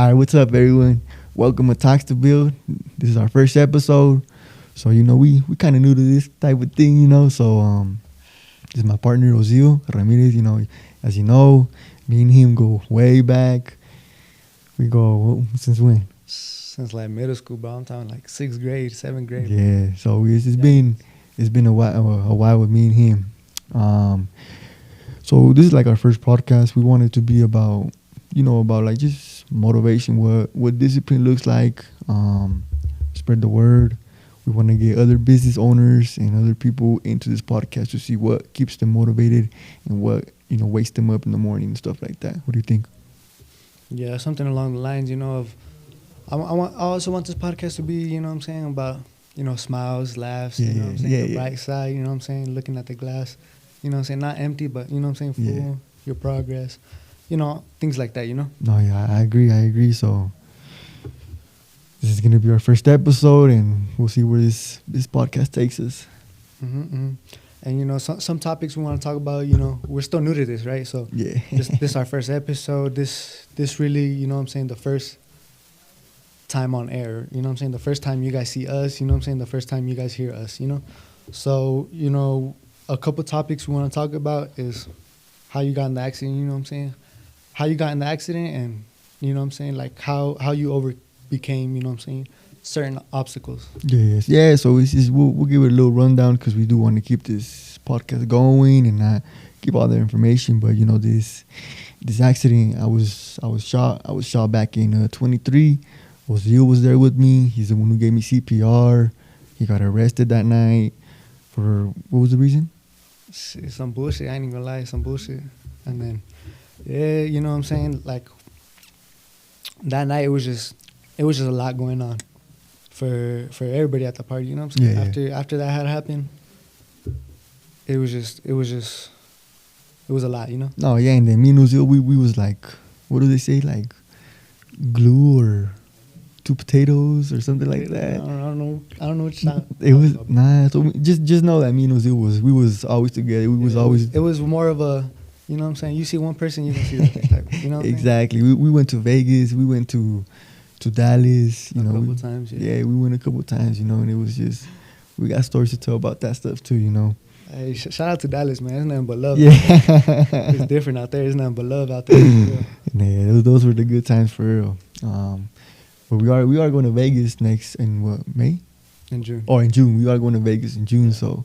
All right, what's up, everyone? Welcome to Talks to Build. This is our first episode, so we kind of new to this type of thing, So this is my partner Oziel Ramirez. As you know, me and him go way back. We go since when? Since like middle school, bro. I'm talking like 6th grade, 7th grade. Yeah, so it's been a while with me and him. So this is like our first podcast. We want it to be about like just motivation, what discipline looks like, spread the word. We want to get other business owners and other people into this podcast to see what keeps them motivated and what wakes them up in the morning and stuff like that. What do you think? Yeah, something along the lines, of I also want this podcast to be, about smiles, laughs, the bright side, looking at the glass, not empty, but full, your progress, things like that, No, yeah, I agree. So this is gonna be our first episode, and we'll see where this podcast takes us. Mm-hmm. And some topics we want to talk about. We're still new to this, right? So yeah, this is our first episode. This really, the first time on air. The first time you guys see us. The first time you guys hear us. So a couple topics we want to talk about is how you got in the accident. How you got in the accident, and like how you became, certain obstacles. Yes. Yeah, so we'll give it a little rundown because we do want to keep this podcast going and not keep all the information. But this accident, I was shot back in 23. Oziel was there with me. He's the one who gave me CPR. He got arrested that night for what was the reason? Some bullshit. I ain't even gonna lie, some bullshit. And then like that night it was just a lot going on for everybody at the party, Yeah. After that had happened, it was a lot, No, yeah, and then me and Oziel, we was like, what do they say, like glue or two potatoes or something like that. I don't know what sound. It was so just know that me and Oziel we was always together. It was more of a, you see one person, you can see that type. Exactly. We went to Vegas. We went to Dallas. A couple times. Yeah, we went a couple times. And it was just we got stories to tell about that stuff too. Hey, shout out to Dallas, man. It's nothing but love. Yeah, it's different out there. It's nothing but love out there. Yeah, those were the good times for real. But we are going to Vegas next in May? In June. Or in June. We are going to Vegas in June, so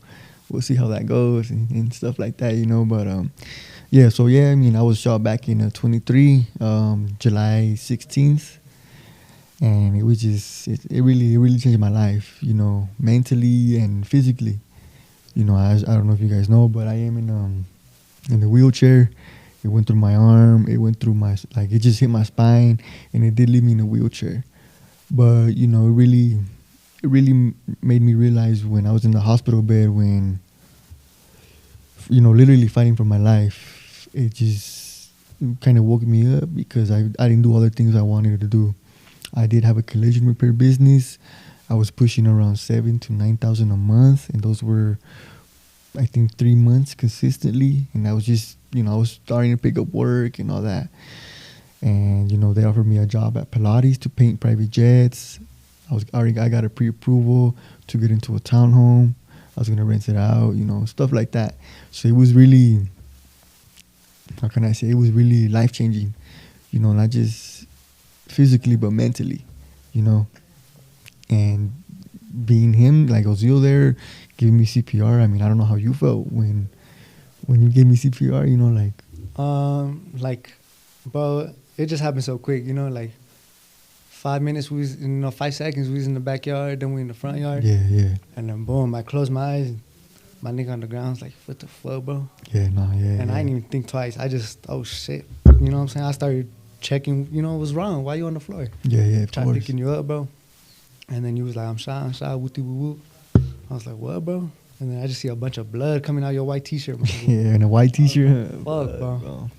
we'll see how that goes and stuff like that. But yeah. So yeah, I was shot back in 23, July 16th. And it was just, it really changed my life, mentally and physically. I don't know if you guys know, but I am in the wheelchair. It went through my arm. It went through it just hit my spine, and it did leave me in a wheelchair. But, it really made me realize when I was in the hospital bed, when, literally fighting for my life, it just kind of woke me up because I didn't do all the things I wanted to do. I did have a collision repair business. I was pushing around 7,000 to 9,000 a month, and those were, I think, 3 months consistently. And I was just, I was starting to pick up work and all that. And they offered me a job at Pilates to paint private jets. I got a pre-approval to get into a townhome. I was gonna rent it out, stuff like that. So it was really, how can I say? It was really life changing, not just physically but mentally, and being him, like Oziel there giving me CPR. I don't know how you felt when you gave me CPR, bro, it just happened so quick, like 5 minutes, 5 seconds, we was in the backyard, then we in the front yard. Yeah. And then boom, I closed my eyes, my nigga on the ground was like, what the fuck, bro? Yeah. And I didn't even think twice. I just, oh shit. I started checking, what was wrong? Why you on the floor? Yeah, of Tried course. picking you up, bro. And then you was like, I'm shot, whoopty whoop. I was like, what, bro? And then I just see a bunch of blood coming out your white t-shirt. Yeah, in a white t-shirt. Fuck, bro.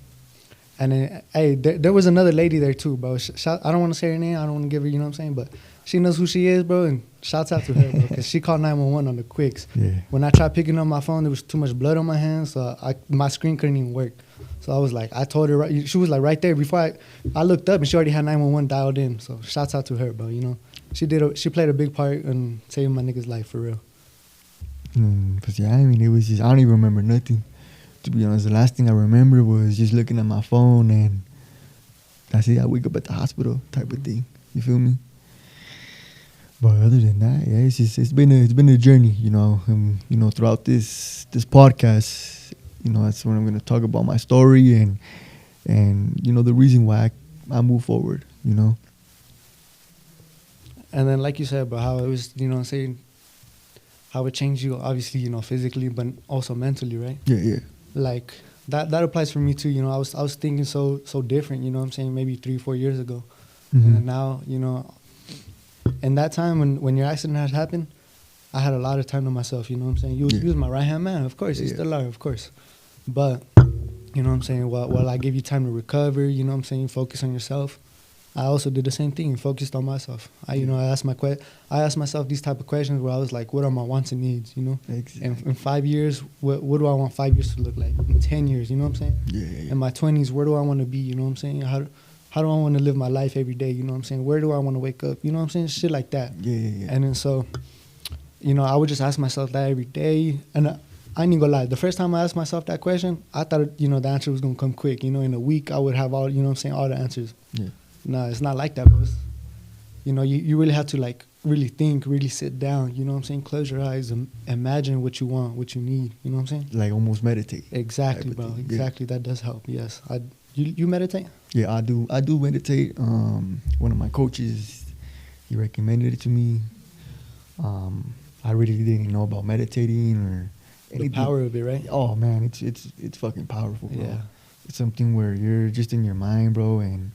And then, hey, there was another lady there too, bro. I don't want to say her name. I don't want to give her, but she knows who she is, bro. And shouts out to her, bro, because she called 911 on the quicks. Yeah. When I tried picking up my phone, there was too much blood on my hands, so my screen couldn't even work. So I was like, I told her, she was like right there before I looked up and she already had 911 dialed in. So shouts out to her, bro. You know, she played a big part in saving my nigga's life for real. But yeah, I mean, it was just, I don't even remember nothing. To be honest, the last thing I remember was just looking at my phone and that's it. I wake up at the hospital type of thing. You feel me? But other than that, yeah, it's been a journey, you know. Throughout this podcast, you know, that's when I'm gonna talk about my story and you know the reason why I move forward, you know. And then, like you said, bro, how it was, you know, saying how it changed you, obviously, you know, physically, but also mentally, right? Yeah. Like that applies for me too. You know, I was thinking so different. You know what I'm saying? Maybe 3-4 years ago, Mm-hmm. and then now, you know, in that time when your accident had happened, I had a lot of time to myself. You know what I'm saying? You was my right hand man, of course. You still are, of course. But you know what I'm saying? While I gave you time to recover, you know what I'm saying? Focus on yourself. I also did the same thing, focused on myself. I asked myself these type of questions where I was like, what are my wants and needs, you know? Exactly. And in 5 years, what do I want 5 years to look like? In 10 years, you know what I'm saying? Yeah. In my 20s, where do I want to be, you know what I'm saying? How do I want to live my life every day, you know what I'm saying? Where do I want to wake up, you know what I'm saying? Shit like that. Yeah. And then so, you know, I would just ask myself that every day. And I ain't gonna lie, the first time I asked myself that question, I thought, you know, the answer was gonna come quick. You know, in a week, I would have all, you know what I'm saying, all the answers. Yeah. No, it's not like that, bro. You know, you really have to, like, really think, really sit down, you know what I'm saying? Close your eyes and imagine what you want, what you need, you know what I'm saying? Like almost meditate. Exactly, bro. Exactly. Yeah. That does help, yes. You meditate? Yeah, I do meditate. One of my coaches, he recommended it to me. I really didn't know about meditating or anything. The power of it, right? Oh man, it's fucking powerful, bro. Yeah. It's something where you're just in your mind, bro, and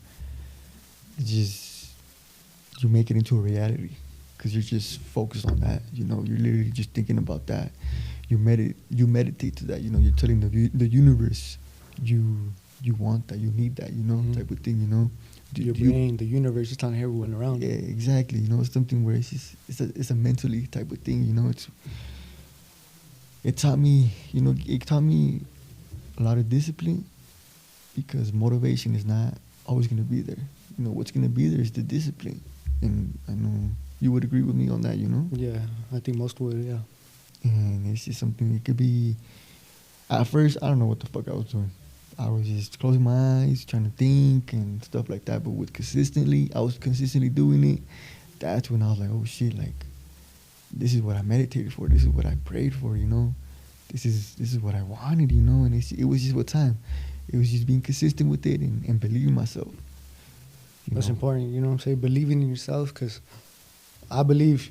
it's just you make it into a reality because you're just focused on that. You know, you're literally just thinking about that. You meditate to that. You know, you're telling the universe you want that, you need that. You know, type of thing. You know, your brain, the universe, is telling everyone around. Yeah, exactly. You know, it's something where it's a mentally type of thing. You know, it taught me a lot of discipline because motivation is not always going to be there. You know, what's going to be there is the discipline. And I know you would agree with me on that, you know? Yeah, I think most would, yeah. And it's just something, it could be, at first, I don't know what the fuck I was doing. I was just closing my eyes, trying to think and stuff like that. But I was consistently doing it. That's when I was like, oh shit, like, this is what I meditated for. This is what I prayed for, you know? This is what I wanted, you know? And it was just what time. It was just being consistent with it and believing myself. That's important, you know what I'm saying? Believing in yourself, because I believe,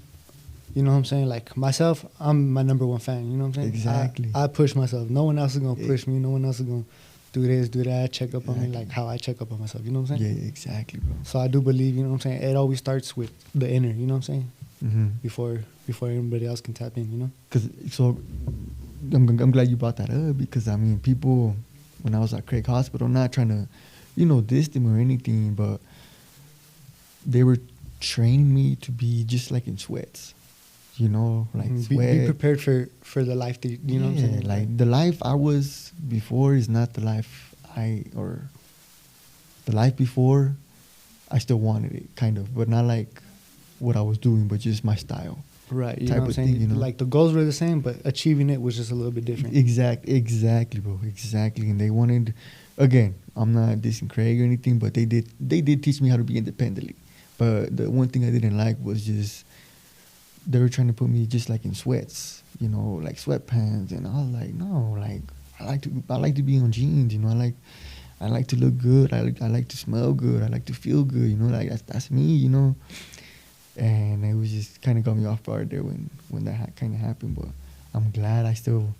you know what I'm saying? Like, myself, I'm my number one fan, you know what I'm saying? Exactly. I push myself. No one else is going to push me. No one else is going to do this, do that, check up on me like how I check up on myself, you know what I'm saying? Yeah, exactly, bro. So I do believe, you know what I'm saying? It always starts with the inner, you know what I'm saying? Mm-hmm. Before anybody else can tap in, you know? So I'm glad you brought that up because, I mean, people, when I was at Craig Hospital, not trying to, you know, diss them or anything, but they were training me to be just like in sweats, you know, like sweat. Be prepared for the life that you know what I'm saying? Like the life I was before is not the life the life before I still wanted it, kind of, but not like what I was doing, but just my style. Right, you know what I'm saying? Thing, you know? Like the goals were the same, but achieving it was just a little bit different. Exactly, bro, exactly. And they wanted, again, I'm not dissing Craig or anything, but they did teach me how to be independently. But the one thing I didn't like was just they were trying to put me just like in sweats, you know, like sweatpants, and I was like, no, like I like to be on jeans, you know, I like to look good, I like to smell good, I like to feel good, you know, like that's me, you know. And it was just kind of got me off guard there when that kind of happened. But I'm glad I still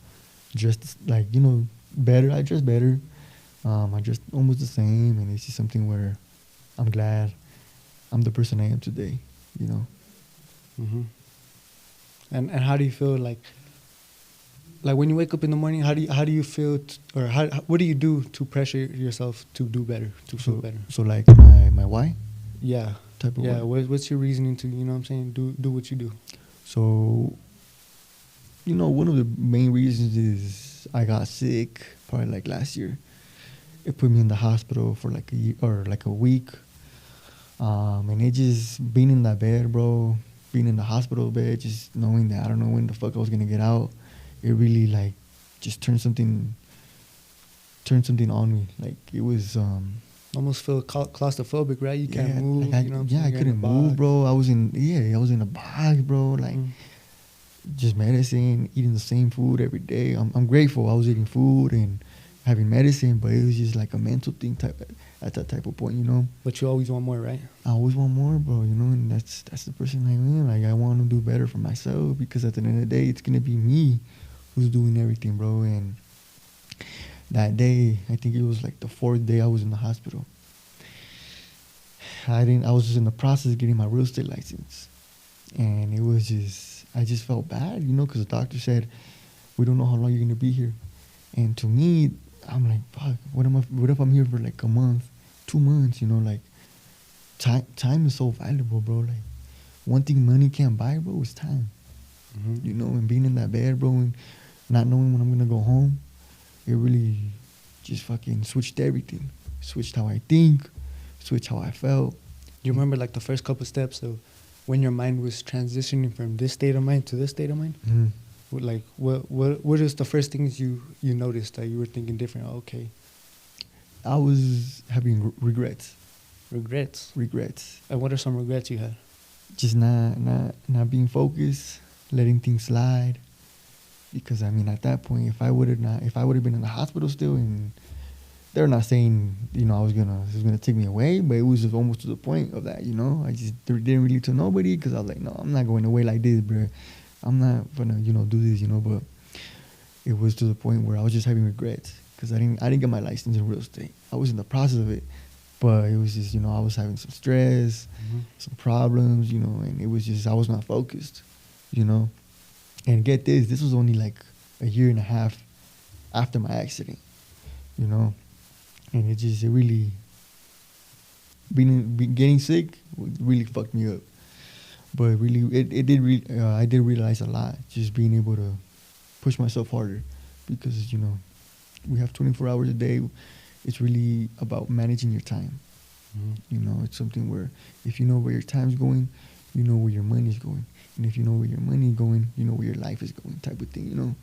dressed like, you know, better. I dress better. I dressed almost the same, and it's just something where I'm glad I'm the person I am today, you know. Mm-hmm. And how do you feel like when you wake up in the morning? How do you feel, what do you do to pressure yourself to do better, to feel better? So like my why? Yeah. Type of yeah. What's your reasoning to, you know what I'm saying, do what you do? So, you know, one of the main reasons is I got sick probably like last year. it put me in the hospital for like a year or like a week. And it just being in that bed, bro, being in the hospital bed, just knowing that I don't know when the fuck I was gonna get out, it really like just turned something on me. Like it was Almost feel claustrophobic, right? You can't move. like I couldn't move, bro. I was in a box, bro. Like just medicine, eating the same food every day. I'm grateful I was eating food and having medicine, but it was just like a mental thing at that type of point, you know. But you always want more, right? I always want more, bro, you know, and that's the person I am. Like I want to do better for myself because at the end of the day, it's gonna be me who's doing everything, bro. And that day, I think it was like the 4th day I was in the hospital. I was just in the process of getting my real estate license, and it was just I just felt bad, you know, because the doctor said we don't know how long you're gonna be here, and to me, I'm like, fuck, what if I'm here for like a month, 2 months, you know, like time is so valuable, bro. Like one thing money can't buy, bro, is time. You know, and being in that bed, bro, and not knowing when I'm gonna go home, it really just fucking switched everything. Switched how I think, switched how I felt. You remember like the first couple steps of when your mind was transitioning from this state of mind to this state of mind? Like what is the first things you noticed that you were thinking different? Oh, okay, I was having regrets. Regrets. And what are some regrets you had? Just not being focused, letting things slide. Because I mean, at that point, if I would have been in the hospital still, and they're not saying, you know, it was gonna take me away, but it was just almost to the point of that, you know. I just didn't really tell nobody because I was like, no, I'm not going away like this, bro. I'm not gonna, you know, do this, you know. But it was to the point where I was just having regrets because I didn't get my license in real estate. I was in the process of it, but it was just, you know, I was having some stress, some problems, you know, and it was just I was not focused, you know. And get this was only like a year and a half after my accident, you know. And it really, getting sick really fucked me up. But really, I did realize a lot, just being able to push myself harder. Because, you know, we have 24 hours a day. It's really about managing your time. You know, it's something where if you know where your time's going, you know where your money's going. And if you know where your money's going, you know where your life is going, type of thing, you know.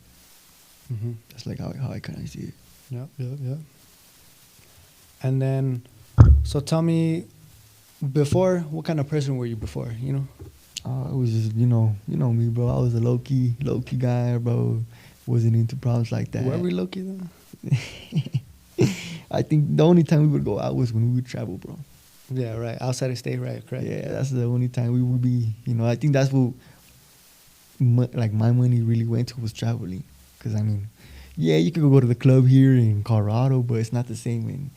That's like how I kind of see it. Yeah. And then, so tell me, before, what kind of person were you before, you know? I was just, you know me, bro. I was a low-key guy, bro. Wasn't into problems like that. Were we low-key, though? I think the only time we would go out was when we would travel, bro. Yeah, right. Outside of state, right, correct. Yeah, that's the only time we would be, you know, I think that's what, like, my money really went to was traveling. Because, I mean, yeah, you could go to the club here in Colorado, but it's not the same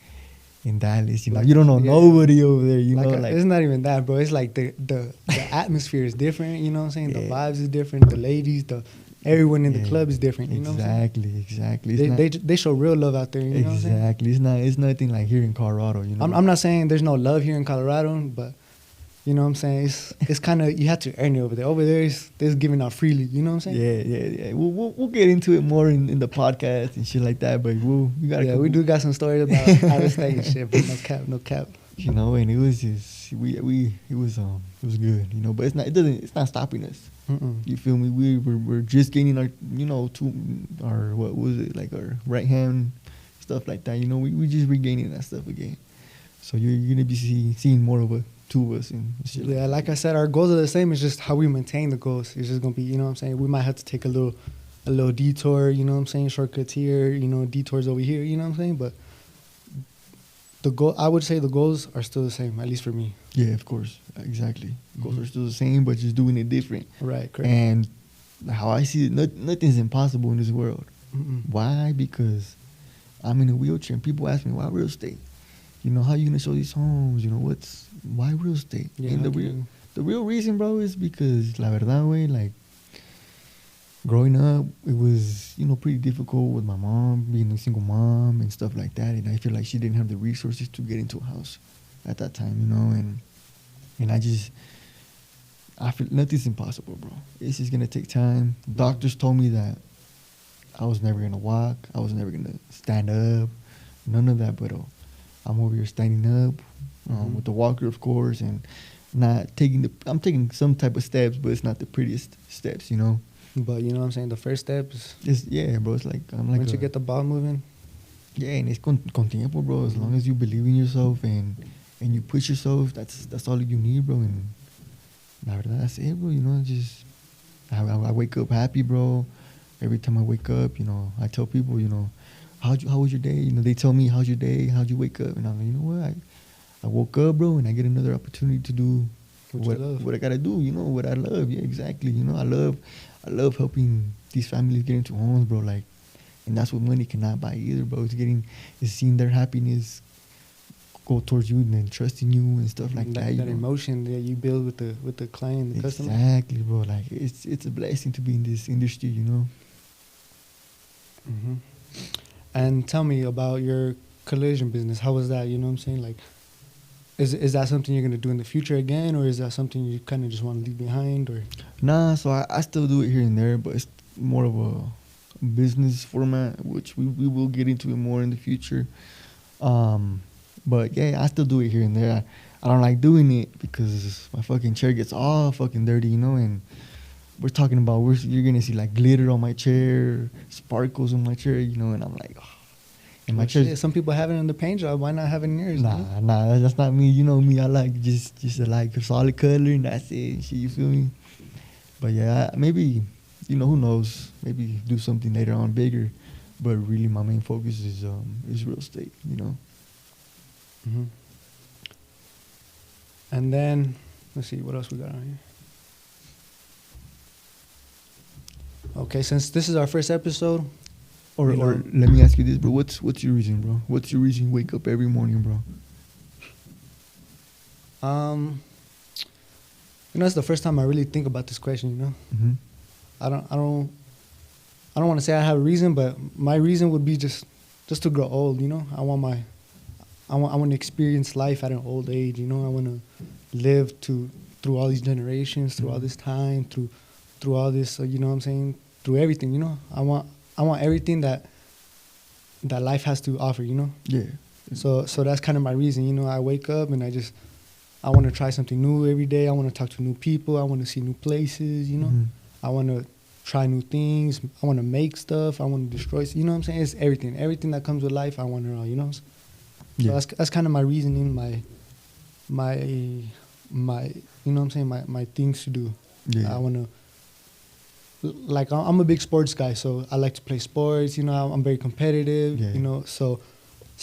in Dallas, you know. You don't know nobody over there, you know. Like, it's not even that, bro. It's like the atmosphere is different, you know what I'm saying? The vibes is different. The ladies, everyone in the club is different, you know what I'm saying? Exactly. They show real love out there, you know what I'm saying? Exactly. It's nothing like here in Colorado, you know. I'm not saying there's no love here in Colorado, but you know what I'm saying? It's kind of, you have to earn it over there. Over there, it's giving out freely, you know what I'm saying? Yeah. We'll get into it more in the podcast and shit like that, but we do got some stories about out of state and shit, but no cap. You know, and it was just it was good, you know, but it's not stopping us. You feel me? We're just gaining our, you know, what was it, like our right hand stuff like that, you know. We just regaining that stuff again. So you're gonna be seeing more of two of us and shit. Yeah, like I said, our goals are the same. It's just how we maintain the goals. It's just gonna be, you know what I'm saying? We might have to take a little detour, you know what I'm saying? Shortcuts here, you know, detours over here, you know what I'm saying? But I would say the goals are still the same, at least for me. Yeah, of course, exactly. Goals are still the same, but just doing it different. Right, correct. And how I see it, nothing's impossible in this world. Why? Because I'm in a wheelchair, and people ask me, why real estate? You know, how you gonna show these homes? You know, why real estate? Yeah, and the real reason, bro, is because la verdad, way, like, growing up, it was, you know, pretty difficult with my mom, being a single mom and stuff like that. And I feel like she didn't have the resources to get into a house at that time, you know. And I feel nothing's impossible, bro. It's just gonna take time. Doctors told me that I was never gonna walk. I was never gonna stand up. none of that. But I'm over here standing up with the walker, of course, and not taking I'm taking some type of steps, but it's not the prettiest steps, you know. But you know what I'm saying? The first step is It's, yeah, bro. It's like I'm like once you get the ball moving. yeah, and it's con tiempo, bro. As long as you believe in yourself and you push yourself, that's all you need, bro. And la verdad, that's it, bro. You know, just I wake up happy, bro. Every time I wake up, you know, I tell people, you know, how was your day? You know, they tell me, how's your day? How'd you wake up? And I'm like, you know what? I woke up, bro, and I get another opportunity to do what I gotta do. You know, what I love. Yeah, exactly. You know, I love helping these families get into homes, bro. Like, and that's what money cannot buy either, bro. It's seeing their happiness go towards you and then trusting you and stuff like that. That emotion that you build with the client, the customer. Exactly, bro. Like it's a blessing to be in this industry, you know. Mm-hmm. And tell me about your collision business. How was that? You know what I'm saying? Like, is that something you're gonna do in the future again, or is that something you kind of just want to leave behind? Or Nah, so I still do it here and there, but it's more of a business format, which we will get into it more in the future. But yeah, I still do it here and there. I don't like doing it because my fucking chair gets all fucking dirty, you know, and we're talking about you're gonna see like glitter on my chair, sparkles on my chair, you know, and I'm like, oh. And my chair. Some people have it in the paint job. Why not have it in yours? Nah, that's not me. You know me. I like just like a solid color and that's it. Shit, you feel me? But yeah, maybe, you know, who knows? Maybe do something later on bigger. But really, my main focus is real estate. You know. Mm-hmm. And then let's see what else we got on here. Okay, since this is our first episode, or let me ask you this, bro. What's your reason, bro? What's your reason you wake up every morning, bro? You know, it's the first time I really think about this question. You know, Mm-hmm. I don't want to say I have a reason, but my reason would be just to grow old. You know, I want to experience life at an old age. You know, I want to live through all these generations, through all this time, through all this. You know what I'm saying? Through everything. You know, I want everything that life has to offer. You know. Yeah. So that's kind of my reason. You know, I wake up and I want to try something new every day. I want to talk to new people. I want to see new places. You know, I want to try new things. I want to make stuff. I want to destroy. You know what I'm saying? It's everything that comes with life. I want to know. You know. So that's kind of my reasoning. My you know what I'm saying? My things to do. Yeah. I want to. Like, I'm a big sports guy, so I like to play sports. You know, I'm very competitive. Yeah. You know, so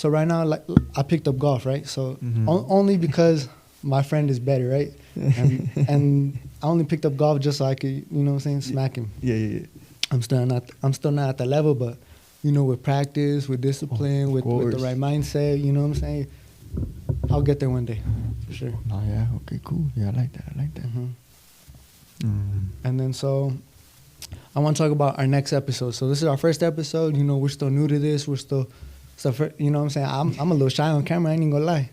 right now, like, I picked up golf, right? So only because my friend is better, right? And I only picked up golf just so I could, you know what I'm saying, smack him. Yeah. I'm still not at that level, but you know, with practice, with discipline, with the right mindset, you know what I'm saying, I'll get there one day, for sure. Oh yeah. Okay. Cool. Yeah, I like that. And then so I want to talk about our next episode. So this is our first episode. You know, we're still new to this. We're still you know what I'm saying? I'm a little shy on camera. I ain't gonna lie.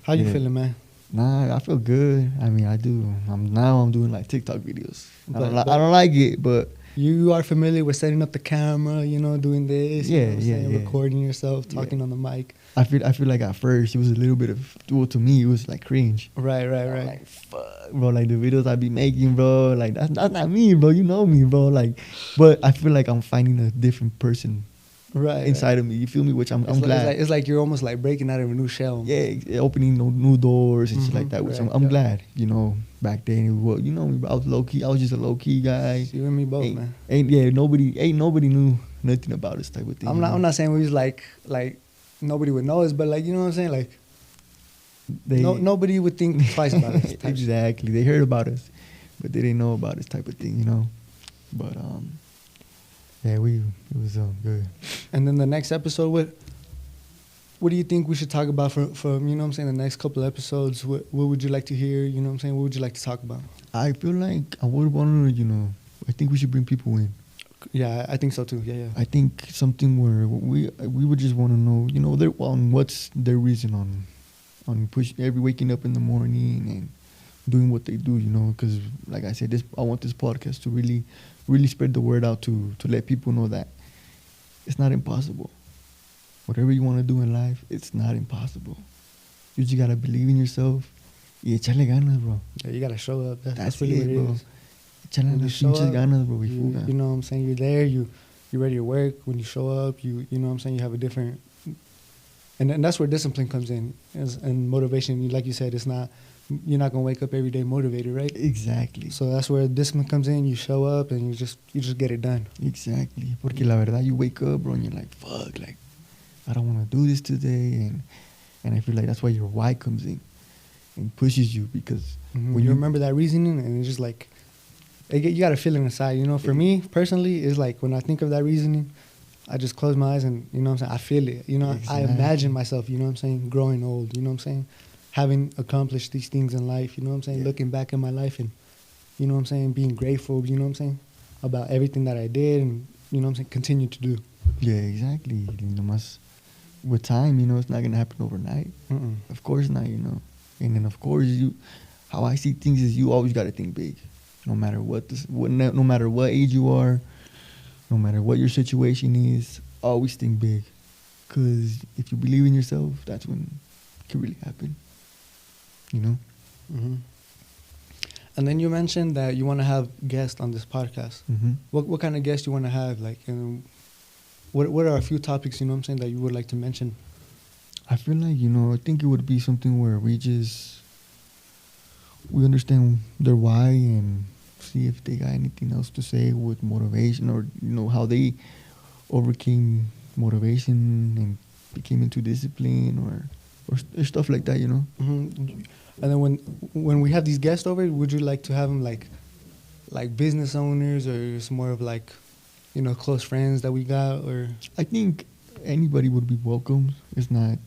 How you feeling, man? Nah, I feel good. I mean, I do. I'm doing like TikTok videos. I don't like it, but you are familiar with setting up the camera, you know, doing this, yeah, you know what I'm saying, yeah. recording yourself, talking on the mic. I feel like at first it was a little bit of, well, to me it was like cringe. Right. Like, fuck, bro, like the videos I be making, bro, like that's not me, bro. You know me, bro. Like, but I feel like I'm finding a different person inside of me. You feel me? Which I'm glad. It's like you're almost like breaking out of a new shell. Yeah, opening new doors and shit like that. Which I'm glad. You know, back then it was, you know me, bro. I was low key. I was just a low key guy. You and me both, man. Nobody knew nothing about this type of thing. I'm not saying we was like nobody would know us, but like, you know what I'm saying, like nobody would think twice about us. Exactly. They heard about us, but they didn't know about this type of thing, you know. But yeah, it was good. And then the next episode, what do you think we should talk about for you know what I'm saying, the next couple of episodes? What would you like to hear? You know what I'm saying? What would you like to talk about? I feel like I would want to, you know, I think we should bring people in. Yeah, I think so too. Yeah. I think something where we would just want to know, you know, what's their reason on waking up in the morning and doing what they do, you know, because like I said, I want this podcast to really spread the word out to let people know that it's not impossible. whatever you want to do in life, it's not impossible. You just gotta believe in yourself. Y echarle ganas, bro. Yeah, you gotta show up. That's That's really it, what it bro. is. Echarle When you las show pinches up, ganas, bro. you know what I'm saying, you're there, you're ready to work. When you show up, you know what I'm saying, you have a different, and that's where discipline comes in, and motivation. Like you said, it's not, you're not gonna wake up every day motivated, right? Exactly. So that's where discipline comes in. You show up and you just get it done. Exactly. Porque la verdad, you wake up, bro, and you're like, fuck, like, I don't want to do this today. And I feel like that's why your why comes in and pushes you, because When you remember that reasoning, and it's just like, you got to feel it inside. You know, for me personally, it's like when I think of that reasoning, I just close my eyes and, you know what I'm saying, I feel it. You know, I imagine myself, you know what I'm saying, growing old, you know what I'm saying, having accomplished these things in life, you know what I'm saying, looking back at my life and, you know what I'm saying, being grateful, you know what I'm saying, about everything that I did and, you know what I'm saying, continue to do. Yeah, exactly. You know, with time, you know, it's not going to happen overnight. Of course not, you know. And then, of course, how I see things is you always got to think big. No matter no matter what age you are, no matter what your situation is, always think big. Because if you believe in yourself, that's when it can really happen. You know? Mm-hmm. And then you mentioned that you want to have guests on this podcast. Mm-hmm. What kind of guests you want to have? Like, and what are a few topics, you know what I'm saying, that you would like to mention? I feel like, you know, I think it would be something where we understand their why and see if they got anything else to say with motivation, or, you know, how they overcame motivation and became into discipline, or stuff like that, you know? Mm-hmm. And then when we have these guests over, would you like to have them like business owners, or it's more of like, you know, close friends that we got? Or I think anybody would be welcome. It's not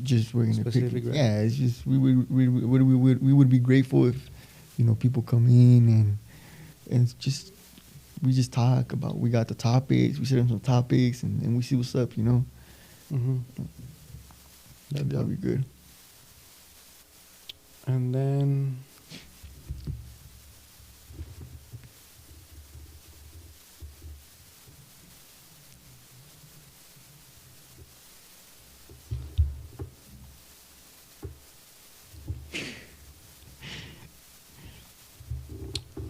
just we're gonna specific, pick. right? Yeah, it's just we would be grateful if, you know, people come in and it's just we just talk about, we got the topics, we sit on some topics and we see what's up, you know. Mm-hmm. That'd be good. And then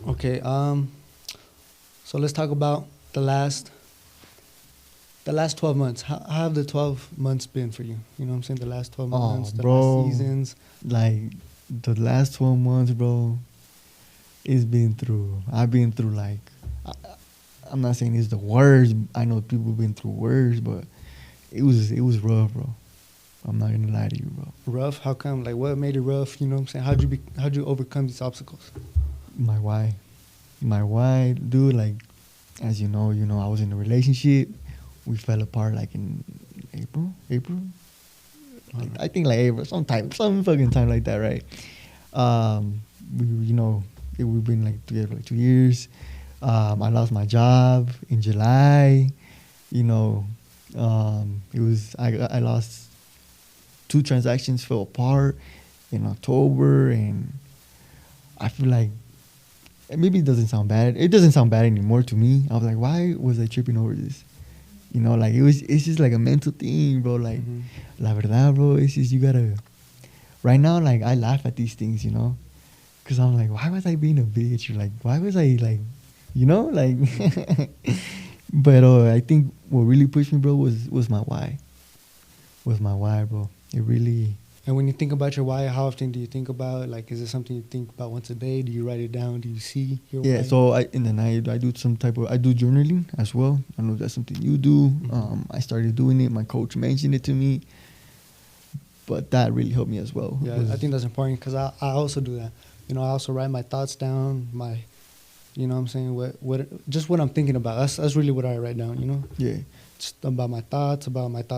okay, so let's talk about the last 12 months. How have the 12 months been for you? You know what I'm saying? The last 12 months, the bro, last seasons. Like the last 12 months, bro, I've been through like, I'm not saying it's the worst. I know people have been through worse, but it was rough, bro. I'm not gonna lie to you, bro. Rough? How come? Like, what made it rough? You know what I'm saying? How'd you overcome these obstacles? My why, dude. Like, as you know, I was in a relationship. We fell apart like in April. Like, I think like April, some fucking time like that, right? We've been like together for like 2 years. I lost my job in July. You know, it was I lost 2 transactions, fell apart in October, and I feel like maybe it doesn't sound bad. It doesn't sound bad anymore to me. I was like, why was I tripping over this? You know, like it's just like a mental thing, bro. Like, la verdad, bro, it's just you gotta. Right now, like I laugh at these things, you know, because I'm like, why was I being a bitch? Or like, why was I like, you know, like. But I think what really pushed me, bro, was my why. Was my why, bro. It really. And when you think about your why, how often do you think about it? Like, is it something you think about once a day? Do you write it down? Do you see your why? Yeah, so in the night, I do journaling as well. I know that's something you do. I started doing it. My coach mentioned it to me. But that really helped me as well. Yeah, I think that's important because I also do that. You know, I also write my thoughts down, you know what I'm saying, what I'm thinking about. That's really what I write down, you know? Yeah. Just about my thoughts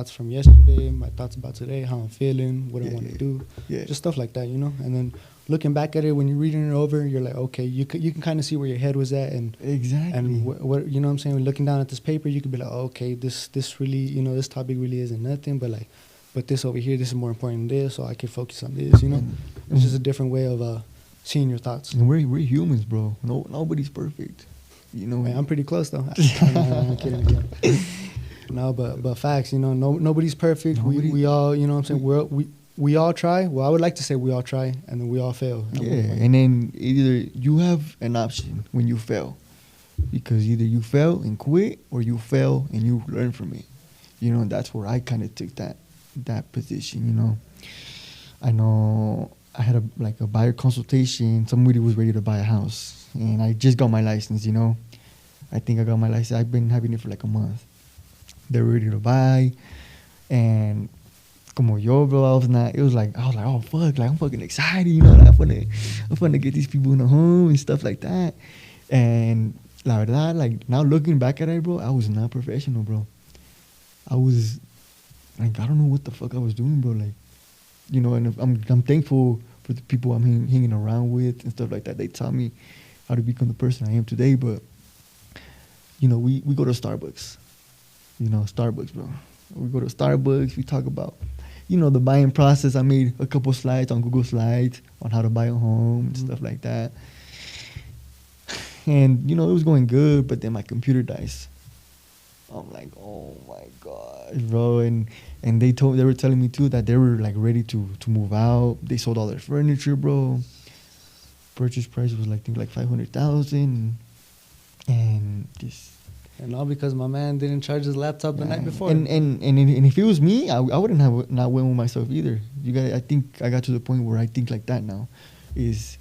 from yesterday, my thoughts about today, how I'm feeling, what I want to do. Yeah. Just stuff like that, you know? And then looking back at it, when you're reading it over, you're like, okay, you can kind of see where your head was at. And exactly. And what you know what I'm saying? When looking down at this paper, you could be like, oh, okay, this really, you know, this topic really isn't nothing, but this over here, this is more important than this, so I can focus on this, you know? It's just a different way of seeing your thoughts. And we're humans, bro. Nobody's perfect. You know? Man, I'm pretty close, though. I'm kidding. No, but facts, you know, nobody's perfect. Nobody- We all, you know what I'm saying, we all try. Well, I would like to say we all try, and then we all fail. Yeah, and then either you have an option when you fail, because either you fail and quit, or you fail and you learn from it. You know, that's where I kind of took that position. You know, I know I had a buyer consultation. Somebody was ready to buy a house, and I just got my license. You know, I think I got my license. I've been having it for like a month. They're ready to buy, and como yo, bro, I was like, oh fuck, like I'm fucking excited, you know, like I'm gonna get these people in a home and stuff like that. And la verdad, like now looking back at it, bro, I was not professional, bro. I was like, I don't know what the fuck I was doing, bro. Like, you know, and I'm thankful for the people I'm hanging around with and stuff like that. They taught me how to become the person I am today. But you know, we go to Starbucks, you know, Starbucks, bro. We go to Starbucks. We talk about, you know, the buying process. I made a couple slides on Google Slides on how to buy a home and stuff like that. And, you know, it was going good, but then my computer dies. I'm like, oh my gosh, bro. And they were telling me too that they were like ready to move out. They sold all their furniture, bro. Purchase price was like, I think like 500,000. And just, And all because my man didn't charge his laptop the night before. And if it was me, I wouldn't have not went with myself either. You guys, I think I got to the point where I think like that now, is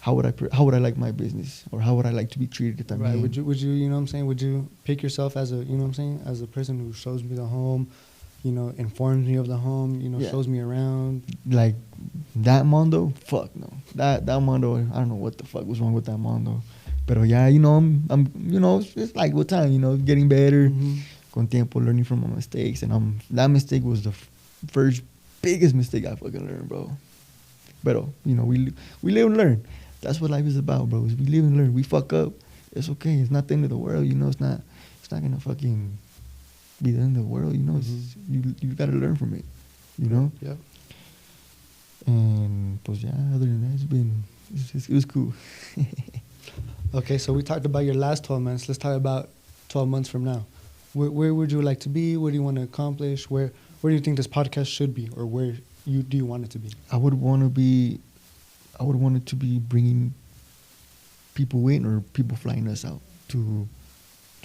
how would I like my business, or how would I like to be treated if I'm right? in? Would you you know what I'm saying? Would you pick yourself as a, you know what I'm saying, as a person who shows me the home, you know, informs me of the home, you know, Yeah. shows me around? Like that Mando, fuck no. That Mando, I don't know what the fuck was wrong with that Mando. But yeah, you know, I'm you know, it's like with time, you know, getting better, con tiempo, learning from my mistakes, and that mistake was the first biggest mistake I fucking learned, bro. But you know, we live and learn. That's what life is about, bro. Is we live and learn. We fuck up, it's okay. It's not the end of the world, you know. It's not gonna fucking be the end of the world, you know. It's, you gotta learn from it, you know. Yeah. And pues yeah, other than that, it was cool. Okay, so we talked about your last 12 months. Let's talk about 12 months from now. Where would you like to be? What do you want to accomplish? Where do you think this podcast should be, or where do you want it to be? I would want it to be bringing people in, or people flying us out to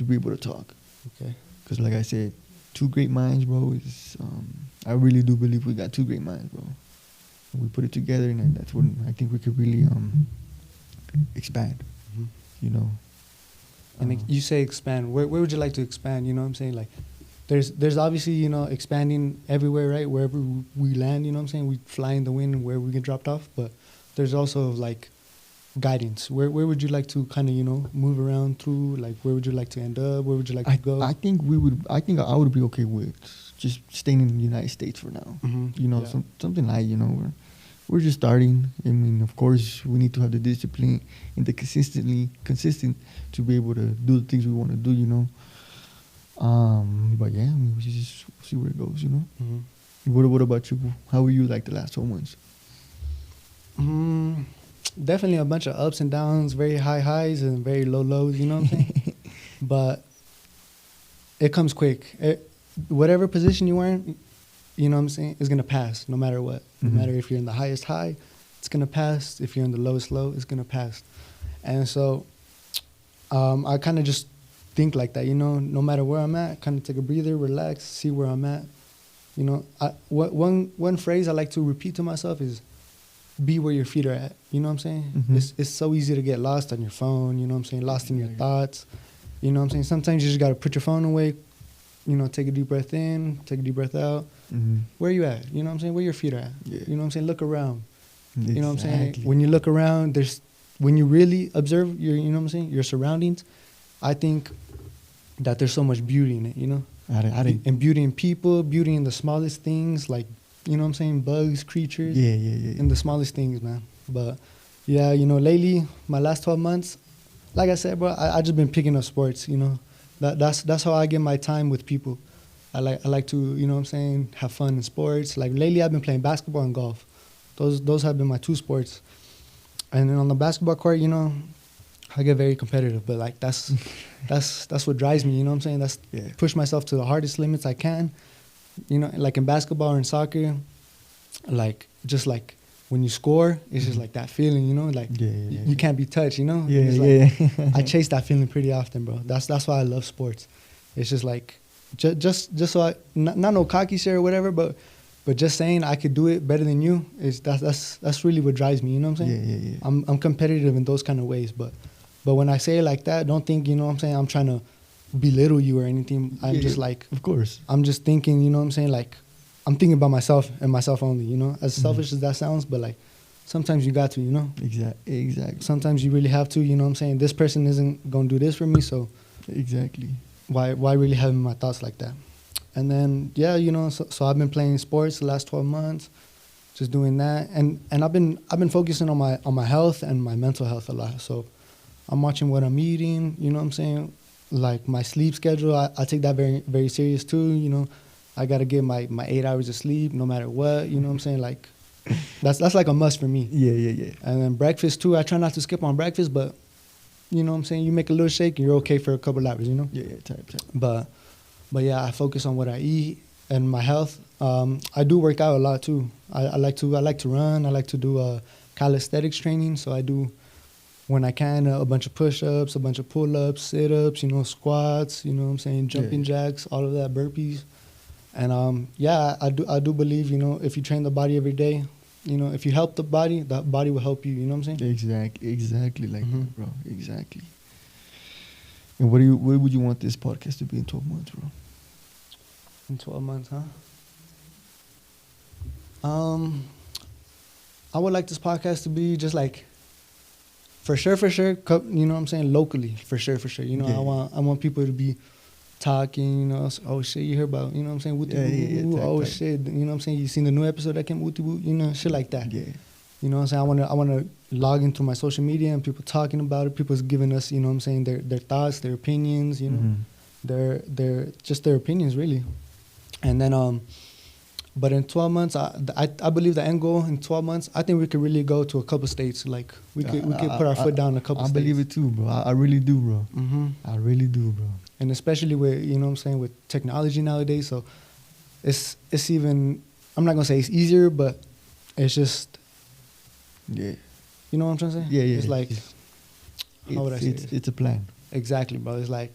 be able to talk. Okay. Because like I said, two great minds, bro. Is I really do believe we got two great minds, bro. We put it together, and that's when I think we could really expand. You know. And you say expand. Where would you like to expand? You know what I'm saying? Like, there's obviously, you know, expanding everywhere, right? Wherever we land, you know what I'm saying? We fly in the wind and where we get dropped off. But there's also like guidance. Where would you like to kind of, you know, move around through? Like, where would you like to end up? Where would you like to go? I think I would be okay with just staying in the United States for now. You know, Yeah. something like, you know, we're just starting. I mean, of course, we need to have the discipline and the consistent to be able to do the things we want to do, you know. But yeah, I mean, we just see where it goes, you know. What about you? How were you like the last 12 months? Definitely a bunch of ups and downs, very high highs and very low lows, you know what I'm saying? But it comes quick. Whatever position you are in, you know what I'm saying, is going to pass no matter what. No matter if you're in the highest high, it's going to pass. If you're in the lowest low, it's going to pass. And so I kind of just think like that, you know, no matter where I'm at, kind of take a breather, relax, see where I'm at. You know, one phrase I like to repeat to myself is, be where your feet are at. You know what I'm saying? It's so easy to get lost on your phone, you know what I'm saying, lost in your thoughts. You know what I'm saying? Sometimes you just got to put your phone away, you know, take a deep breath in, take a deep breath out. Where you at? You know what I'm saying? Where your feet are at? Yeah. You know what I'm saying? Look around. Exactly. You know what I'm saying? When you look around, when you really observe your, you know what I'm saying, your surroundings, I think that there's so much beauty in it, you know? And beauty in people, beauty in the smallest things, like, you know what I'm saying, bugs, creatures. Yeah. In the smallest things, man. But yeah, you know, lately, my last 12 months, like I said, bro, I just been picking up sports, you know. That's how I get my time with people. I like to, you know what I'm saying, have fun in sports. Like lately I've been playing basketball and golf. Those have been my two sports. And then on the basketball court, you know, I get very competitive, but like that's what drives me. You know what I'm saying? That's push myself to the hardest limits I can. You know, like in basketball or in soccer, like just like when you score, it's just like that feeling. You know, like you can't be touched. You know, I chase that feeling pretty often, bro. That's why I love sports. It's just like just so I not no cocky shit or whatever, but just saying I could do it better than you is that's really what drives me. You know what I'm saying? I'm competitive in those kind of ways, but when I say it like that, don't think, you know what I'm saying, I'm trying to belittle you or anything. I'm just like, of course, I'm just thinking, you know what I'm saying, like I'm thinking about myself and myself only. You know, as selfish as that sounds, but like sometimes you got to, you know. Exactly. Sometimes you really have to. You know what I'm saying? This person isn't gonna do this for me, so exactly. Why really having my thoughts like that? And then, yeah, you know, so I've been playing sports the last 12 months, just doing that. And I've been focusing on my health and my mental health a lot. So I'm watching what I'm eating, you know what I'm saying? Like my sleep schedule, I take that very, very serious too, you know. I got to get my 8 hours of sleep no matter what, you know what I'm saying? Like that's like a must for me. Yeah. And then breakfast too, I try not to skip on breakfast, but you know what I'm saying? You make a little shake and you're okay for a couple hours, you know? Yeah, type. But yeah, I focus on what I eat and my health. I do work out a lot too. I like to run. I like to do calisthenics training. So I do, when I can, a bunch of push-ups, a bunch of pull-ups, sit-ups, you know, squats, you know what I'm saying, jumping jacks, all of that, burpees. And yeah, I do believe, you know, if you train the body every day, you know, if you help the body will help you. You know what I'm saying? Exactly like that, bro. Exactly. And what would you want this podcast to be in 12 months, bro? In 12 months, huh? I would like this podcast to be just like, for sure, you know what I'm saying, locally, for sure. You know, I want people to be talking, you know, oh shit, you hear about, you know what I'm saying, Wooty oh shit, you know what I'm saying, you seen the new episode that came, Wooty Woo, you know, shit like that. Yeah. You know what I'm saying, I want to log into my social media and people talking about it, people's giving us, you know what I'm saying, their thoughts, their opinions, you know, their just their opinions really. And then but in 12 months, I believe the end goal in 12 months, I think we could really go to a couple states. Like we could put our foot down in a couple states. I believe it too, bro. I really do, bro. I really do, bro. And especially with, you know what I'm saying, with technology nowadays. So it's even, I'm not going to say it's easier, but it's just, yeah. You know what I'm trying to say? Yeah. It's like, how would I say it? It's a plan. Exactly, bro. It's like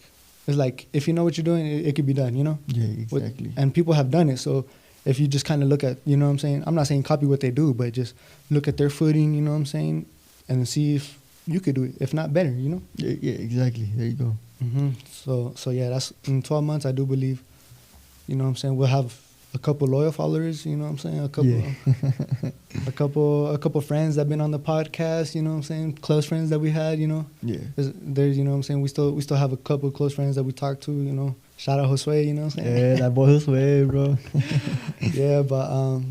if you know what you're doing, it could be done, you know? Yeah, exactly. And people have done it. So if you just kind of look at, you know what I'm saying? I'm not saying copy what they do, but just look at their footing, you know what I'm saying? And see if you could do it. If not, better, you know? Yeah, exactly. There you go. So yeah, that's in 12 months, I do believe, you know what I'm saying, we'll have a couple loyal followers, you know what I'm saying? A couple friends that have been on the podcast, you know what I'm saying? Close friends that we had, you know? Yeah. There's you know what I'm saying? We still have a couple close friends that we talk to, you know? Shout out Josue, you know what I'm saying? Yeah, that boy Josue, bro. Yeah, but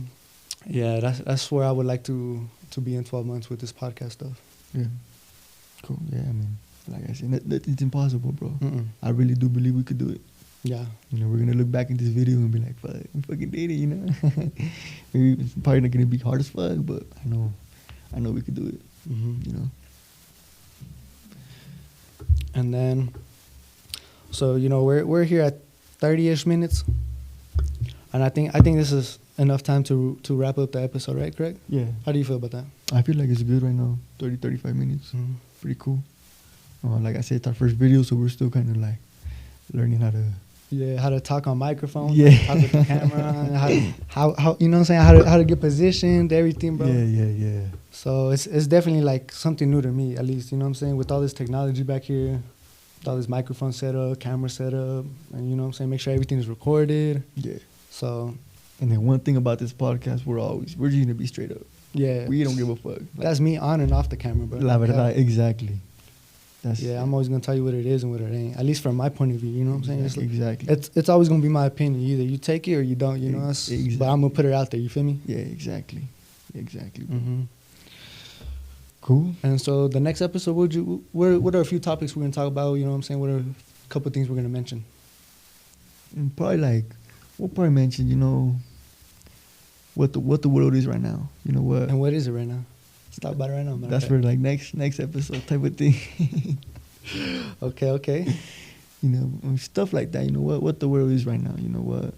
yeah, that's where I would like to be in 12 months with this podcast stuff. Yeah. Cool. Yeah, I mean, like I said, it's impossible, bro. I really do believe we could do it. Yeah. You know, we're going to look back in this video and be like, fuck, we fucking did it, you know? Maybe it's probably not going to be hard as fuck, but I know we could do it, you know? And then, so, you know, we're here at 30-ish minutes. And I think this is enough time to wrap up the episode, right, Greg? Yeah. How do you feel about that? I feel like it's good right now, 35 minutes. Pretty cool. Like I said, it's our first video, so we're still kind of like learning how to... Yeah, how to talk on microphone, yeah, how to put the camera on, how you know what I'm saying, how to get positioned, everything, bro. Yeah. So it's definitely like something new to me, at least, you know what I'm saying, with all this technology back here, with all this microphone setup, camera setup, and you know what I'm saying, make sure everything is recorded. Yeah. So. And then one thing about this podcast, we're just gonna be straight up. Yeah. We don't give a fuck. That's me on and off the camera, bro. La verdad, exactly. I'm always gonna tell you what it is and what it ain't. At least from my point of view, you know what I'm saying? Exactly. It's always gonna be my opinion. Either you take it or you don't. You know. Exactly. But I'm gonna put it out there. You feel me? Yeah. Exactly. Cool. And so the next episode, what are a few topics we're gonna talk about? You know what I'm saying? What are a couple of things we're gonna mention? We'll probably mention, you know, what the world is right now. You know what? And what is it right now? Let's talk about it right now, man. That's for like next episode type of thing. Okay. You know, stuff like that. You know what the world is right now. You know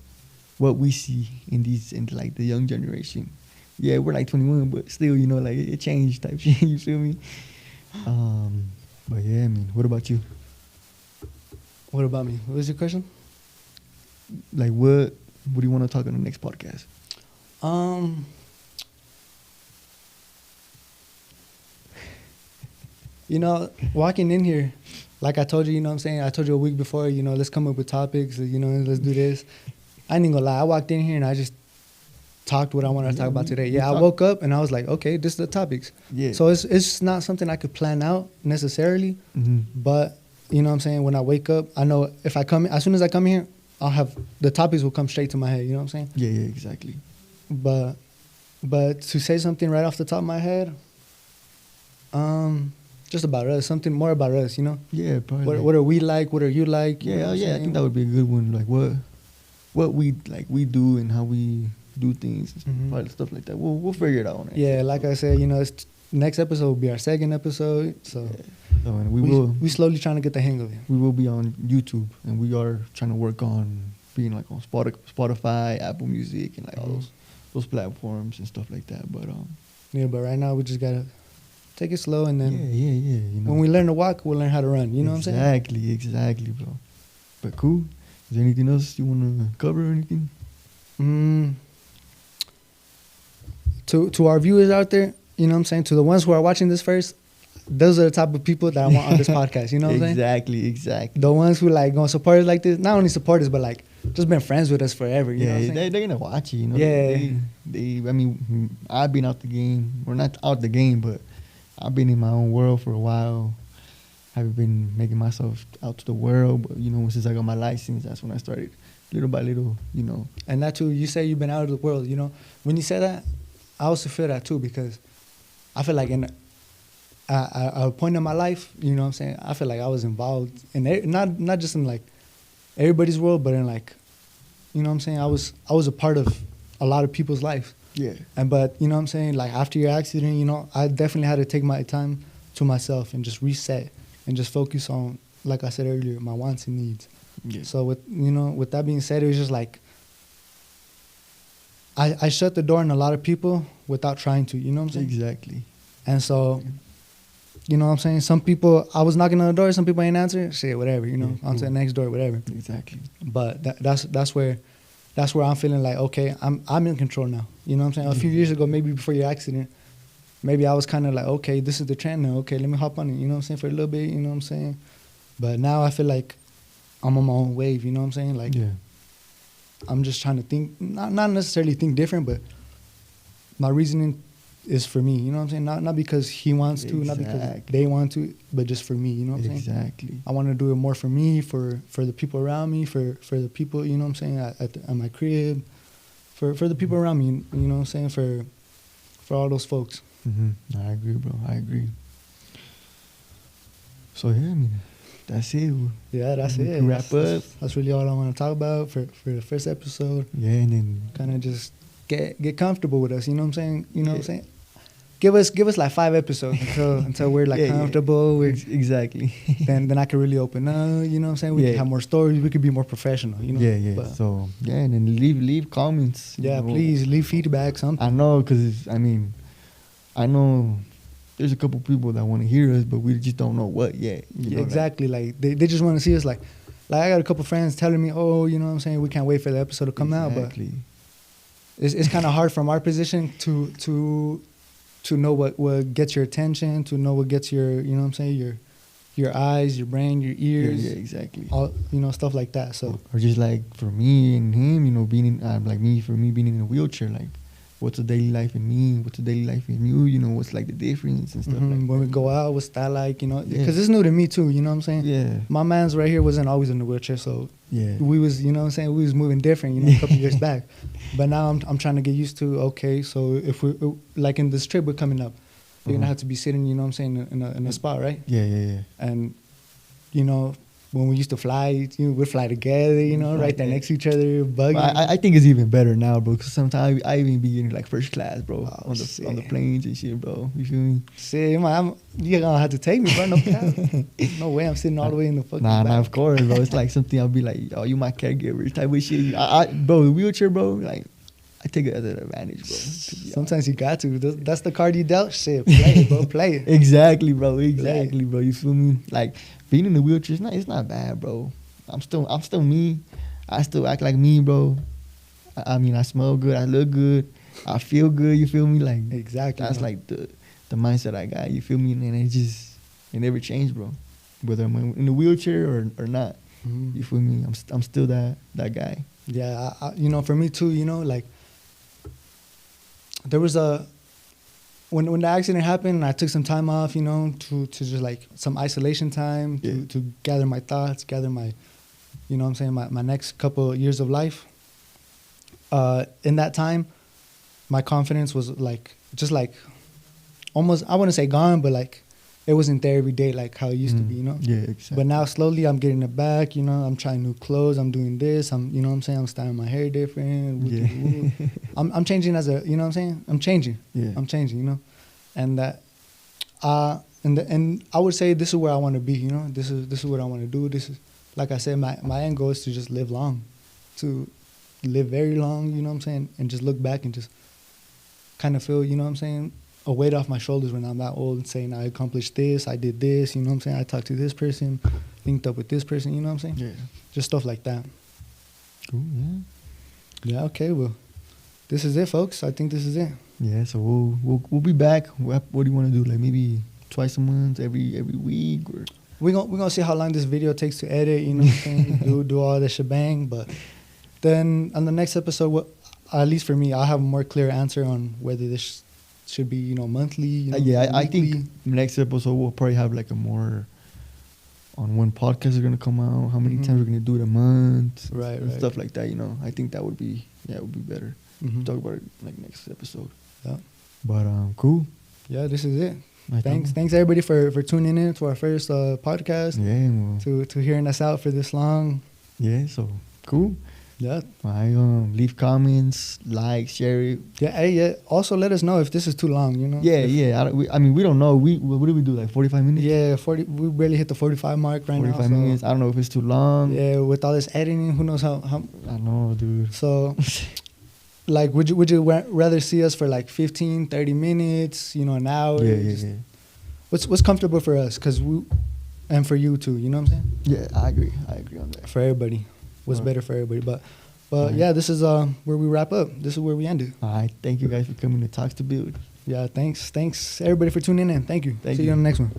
what we see in like the young generation. Yeah, we're like 21, but still, you know, like it changed type shit. You feel me? But yeah, I mean, what about you? What about me? What was your question? Like, what do you want to talk on the next podcast? You know, walking in here, like I told you, you know what I'm saying? I told you a week before, you know, let's come up with topics, you know, let's do this. I ain't gonna lie, I walked in here and I just talked what I wanted to talk about today. Yeah, I woke up and I was like, okay, this is the topics. Yeah. So it's not something I could plan out necessarily, but you know what I'm saying? When I wake up, I know if I come, as soon as I come here, I'll have, the topics will come straight to my head, you know what I'm saying? Yeah, exactly. But to say something right off the top of my head, just about us, something more about us, you know? Yeah, probably. What are we like? What are you like? Yeah, You know what I'm I saying? think that would be a good one. Like what we do and how we do things, probably stuff like that. We'll figure it out. Yeah, like I said, you know, next episode will be our second episode. So, so and we slowly trying to get the hang of it. We will be on YouTube, and we are trying to work on being like on Spotify, Apple Music, and like all those platforms and stuff like that. But yeah, but right now we just gotta take it slow, and then yeah. You know, when we learn to walk, we'll learn how to run. You know what I'm saying? Exactly, bro. But cool. Is there anything else you want to cover or anything? To our viewers out there, you know what I'm saying? To the ones who are watching this first, those are the type of people that I want on this podcast. You know what I'm saying? Exactly. The ones who like gonna support us like this, not only support us, but like just been friends with us forever. You know what I'm saying? They're gonna watch it. You know? Yeah. I mean, I've been out the game. We're not out the game, but I've been in my own world for a while. I've been making myself out to the world, but you know, since I got my license, that's when I started, little by little, you know. And that too, you say you've been out of the world, you know. When you say that, I also feel that too, because I feel like at a point in my life, you know what I'm saying, I feel like I was involved in not just in like everybody's world, but in like, you know what I'm saying, I was a part of a lot of people's life. Yeah. But you know what I'm saying, like after your accident, you know, I definitely had to take my time to myself and just reset and just focus on, like I said earlier, my wants and needs. Yeah. So with that being said, it was just like I shut the door on a lot of people without trying to, you know what I'm saying? Exactly. And so, you know what I'm saying? Some people, I was knocking on the door, some people ain't answer, shit, whatever, you know, on to the next door, whatever. Exactly. But that's where I'm feeling like, okay, I'm in control now. You know what I'm saying? A few years ago, maybe before your accident, maybe I was kind of like, okay, this is the trend now. Okay, let me hop on it. You know what I'm saying? For a little bit, you know what I'm saying? But now I feel like I'm on my own wave. You know what I'm saying? Like, yeah. I'm just trying to think, not necessarily think different, but my reasoning is for me. You know what I'm saying? Not because he wants to, not because they want to, but just for me. You know what I'm saying? Exactly. I want to do it more for me, for the people around me, for the people, you know what I'm saying, at my crib, for the people around me, you know what I'm saying, for all those folks. I agree, bro. I agree. So yeah, I mean, that's it. Yeah, that's we it. Can wrap up. That's really all I want to talk about for the first episode. Yeah, and then kind of just get comfortable with us. You know what I'm saying? You know what I'm saying? Give us like 5 episodes until we're like comfortable. Yeah. Exactly. then I can really open up. You know what I'm saying? We can have more stories. We could be more professional. You know? Yeah. But, so yeah, and then leave comments. Yeah, please leave feedback. Something. I know, cause I know there's a couple people that want to hear us, but we just don't know what yet. You know, exactly. Like they just want to see us. Like I got a couple friends telling me, oh, you know what I'm saying? We can't wait for the episode to come out. But it's kind of hard from our position to know what gets your attention, to know what gets your, you know what I'm saying, your eyes, your brain, your ears. Yeah, exactly. All, you know, stuff like that. So or just like for me and him, you know, being in for me being in a wheelchair, like what's the daily life in me, what's the daily life in you, you know, what's like the difference and stuff like that. When we go out, what's that like, you know, because it's new to me too, you know what I'm saying? Yeah. My man's right here wasn't always in the wheelchair, so yeah, we was, you know what I'm saying, we was moving different, you know, a couple years back. But now I'm trying to get used to, okay, so if we, like in this trip we're coming up, you're going to have to be sitting, you know what I'm saying, in a spot, right? Yeah. And, you know, when we used to fly, we'd fly together, right there next to each other, buggy. I think it's even better now, bro. Cause sometimes I even be getting like first class, bro, Oh, on the planes and shit, bro. You feel me? Shit, you're gonna have to take me, bro. No cap. No way, I'm sitting all the way in the fucking Nah, back. of course, bro. It's like something I'll be like, oh, you my caregiver type of shit. Bro, the wheelchair, bro, like, I take it as an advantage, bro. Sometimes you got to. That's the card you dealt. Shit, play it, bro. Play it. Exactly, bro. Exactly, bro. You feel me? Like being in the wheelchair, it's not bad, bro. I'm still me. I still act like me, bro. I mean, I smell good. I look good. I feel good. You feel me? Like Exactly. that's bro. like the mindset I got. You feel me? And it never changed, bro. Whether I'm in the wheelchair or not. Mhm. You feel me? I'm still that guy. Yeah, for me too, like there was when the accident happened, I took some time off, to just like some isolation time to gather my thoughts, gather my, my next couple of years of life. In that time, my confidence was like just like almost, I wouldn't say gone, but like it wasn't there every day like how it used to be, Yeah, exactly. But now slowly I'm getting it back, I'm trying new clothes, I'm doing this, I'm styling my hair different. Yeah. I'm changing as a, I'm changing. Yeah. I'm changing, and that, and I would say this is where I want to be, this is what I want to do. This is, like I said, my end goal is to just live long, to live very long, and just look back and just kind of feel, a weight off my shoulders when I'm that old and saying I accomplished this, I did this, I talked to this person, linked up with this person, Yeah. Just stuff like that. Cool. Yeah. Yeah, okay, well, this is it, folks. I think this is it. Yeah, so we'll be back. What do you want to do? Like maybe twice a month, every week, or We're gonna see how long this video takes to edit, do all the shebang, but then on the next episode, at least for me, I'll have a more clear answer on whether this should be, monthly. I think weekly. next episode we'll probably have like a more on when podcasts are gonna come out, how many Mhm. times we're gonna do it a month, Right, and right. stuff like that. I think that would be better. Mhm. Talk about it like next episode. Yeah. But cool. Yeah, this is it. I Thanks thought- everybody for tuning in to our first podcast, Yeah, well, to hearing us out for this long. yeah. So cool. Yeah. I leave comments, like, share it. Yeah. Hey, yeah. Also, let us know if this is too long. Yeah, yeah. I mean, we don't know. What do we do? Like 45 minutes? Yeah. 40. We barely hit the 45 mark right now. 45 minutes. I don't know if it's too long. Yeah. With all this editing, who knows how. I know, dude. So, like, would you rather see us for like 15, 30 minutes? An hour? Yeah. What's comfortable for us? And for you too. You know what I'm saying? Yeah, I agree on that. For everybody, what's Right. better for everybody? But Right. yeah, this is where we wrap up. This is where we end it. All right. Thank you guys for coming to Talks to Build. Yeah, thanks everybody for tuning in. Thank you. Thank See you you. on the next one.